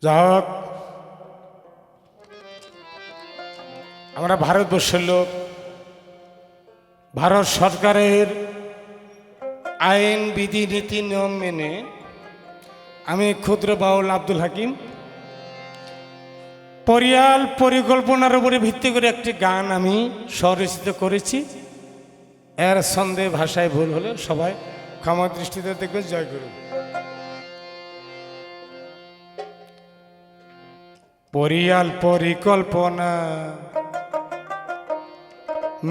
যাক, আমরা ভারতবর্ষের লোক, ভারত সরকারের আইন বিধি নীতি নিয়ম মেনে আমি ক্ষুদ্র বাউল আব্দুল হাকিম পরিয়াল পরিকল্পনার উপরে ভিত্তি করে একটি গান আমি স্বরচিত করেছি। এর সন্দেহ ভাষায় ভুল হলে সবাই ক্ষমা দৃষ্টিতে দেখবেন। জয় গুরু। পরিয়াল পরিকল্পনা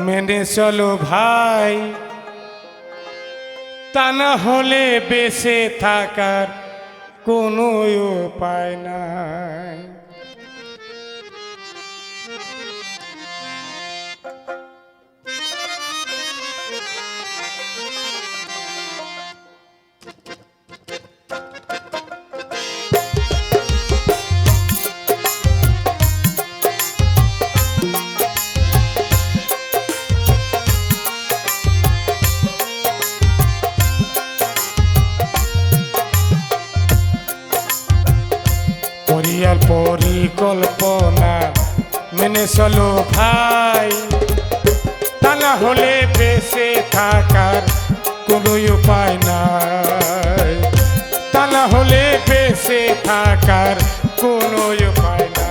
মেনে চলো ভাই, তা না হলে বেঁচে থাকার কোনো উপায় নাই। পরিয়াল পরিকল্পনা মেনে চলো ভাই, তা না হলে বেঁচে থাকার কোনো উপায় নাই। তা না হলে বেঁচে থাকার কোনো উপায় নাই।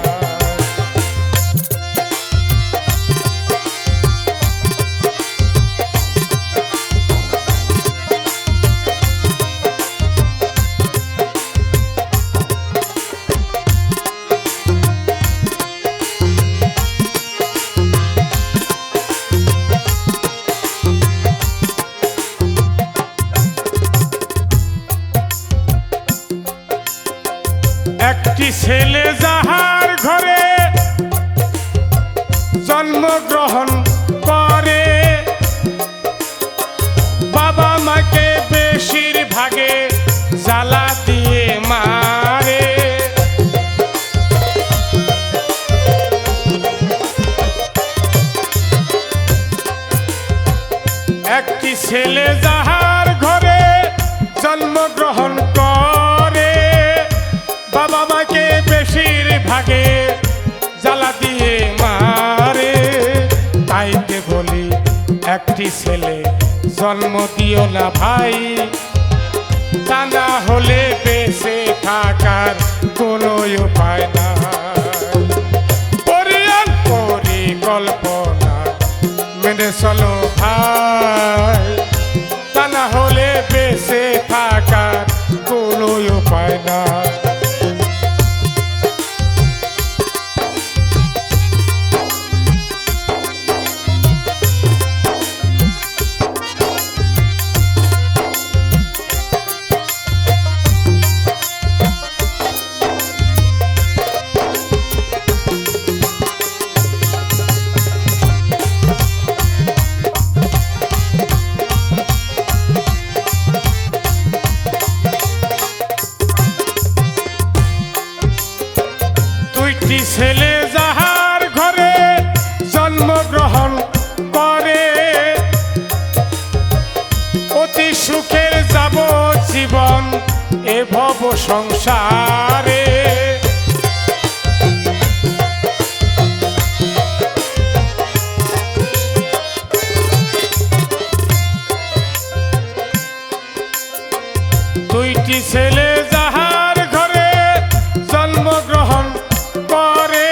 একটি ছেলে যাহার ঘরে জন্মগ্রহণ করে, বাবা মাকে বেশিরভাগে জ্বালা দিয়ে মারে। একটি ছেলে যাহার ঘরে জন্মগ্রহণ করে, বাবা মাকে বেশিরভাগে জ্বালা দিয়ে মারে। তাইতে বলি একটি ছেলে জন্ম দিও না ভাই, তা না হলে বেঁচে থাকার কোনো উপায় নাই। পরিয়াল পরিকল্পনা মেনে চলো ভাই, তা না হলে বেঁচে থাকার কোনো উপায় নাই। দুইটি ছেলে যাহার ঘরে জন্মগ্রহণ করে, অতি সুখের যাব জীবন এ ভব সংসারে। দুইটি ছেলে যাহার ঘরে জন্মগ্রহণ করে,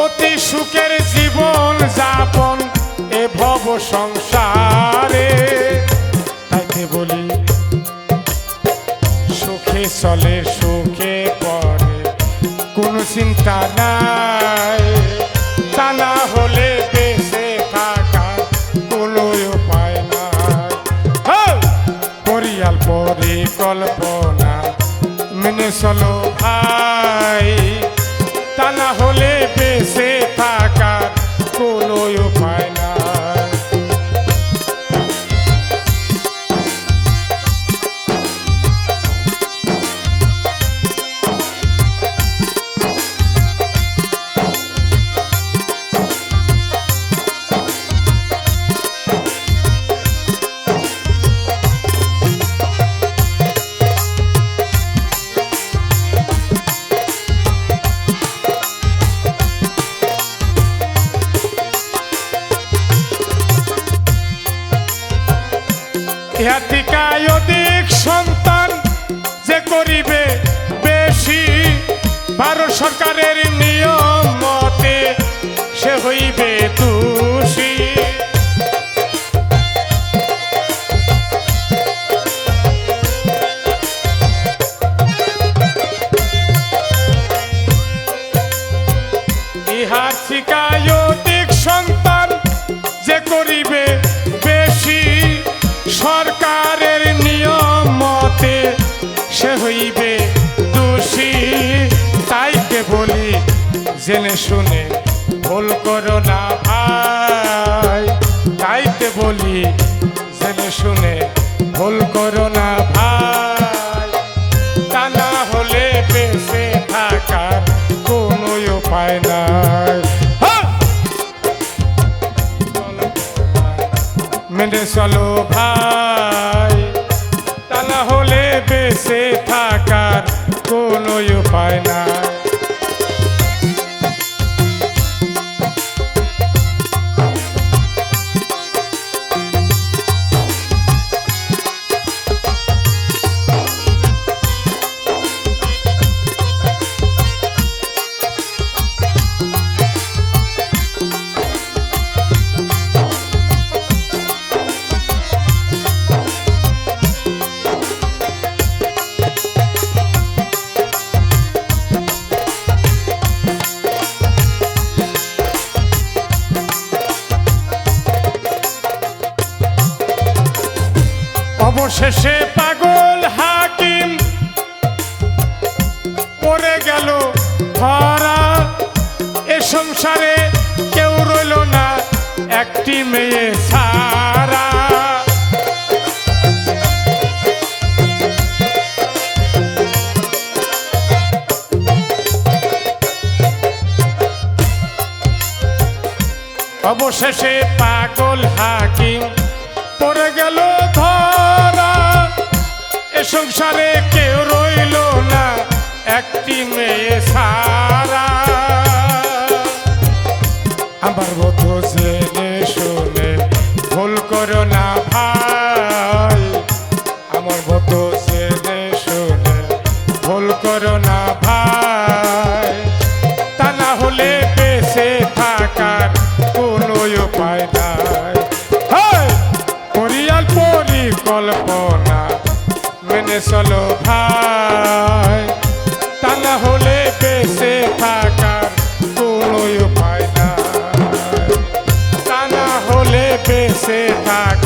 অতি সুখের জীবন যাপন এ ভব সংসারে। তাইতে বলি সুখে চলে সুখে পড়ে কোনো চিন্তা নাই। তা না হলে বেঁচে থাকার কোনো উপায় নাই। পরিয়াল পরিকল্পনা মেনে চলো ভাই, তা না হলে বেঁচে থাকার কোনো উপায় নাই। তাইতে বলি জেনে শুনে ভুল করো না ভাই, তাইতে বলি জেনে শুনে ভুল করো না ভাই, তা না হলে বেঁচে থাকার কোনো উপায় নাই। মেনে চলো ভাই, তা না হলে বেঁচে থাকার কোনো উপায় নাই। অবশেষে পাগল হাকিম পড়ে গেল ধরা, এ সংসারে কেউ রইল না একটি মেয়ে সারা। অবশেষে পাগল হাকিম পড়ে গেল ধরা, এ সংসারে কেউ রইল না একটি মেয়ে সারা। আমার মতো জেনে শুনে ভুল করো না ভাই, আমার মতো জেনে শুনে ভুল করো না ভাই, তা না হলে বেঁচে থাকার কোনো উপায় নাই। পরিকল্পনা মেনে চলো ভাই, তা না হলে বেঁচে থাকার কোনো উপায় নাই, তা না হলে বেঁচে থাকার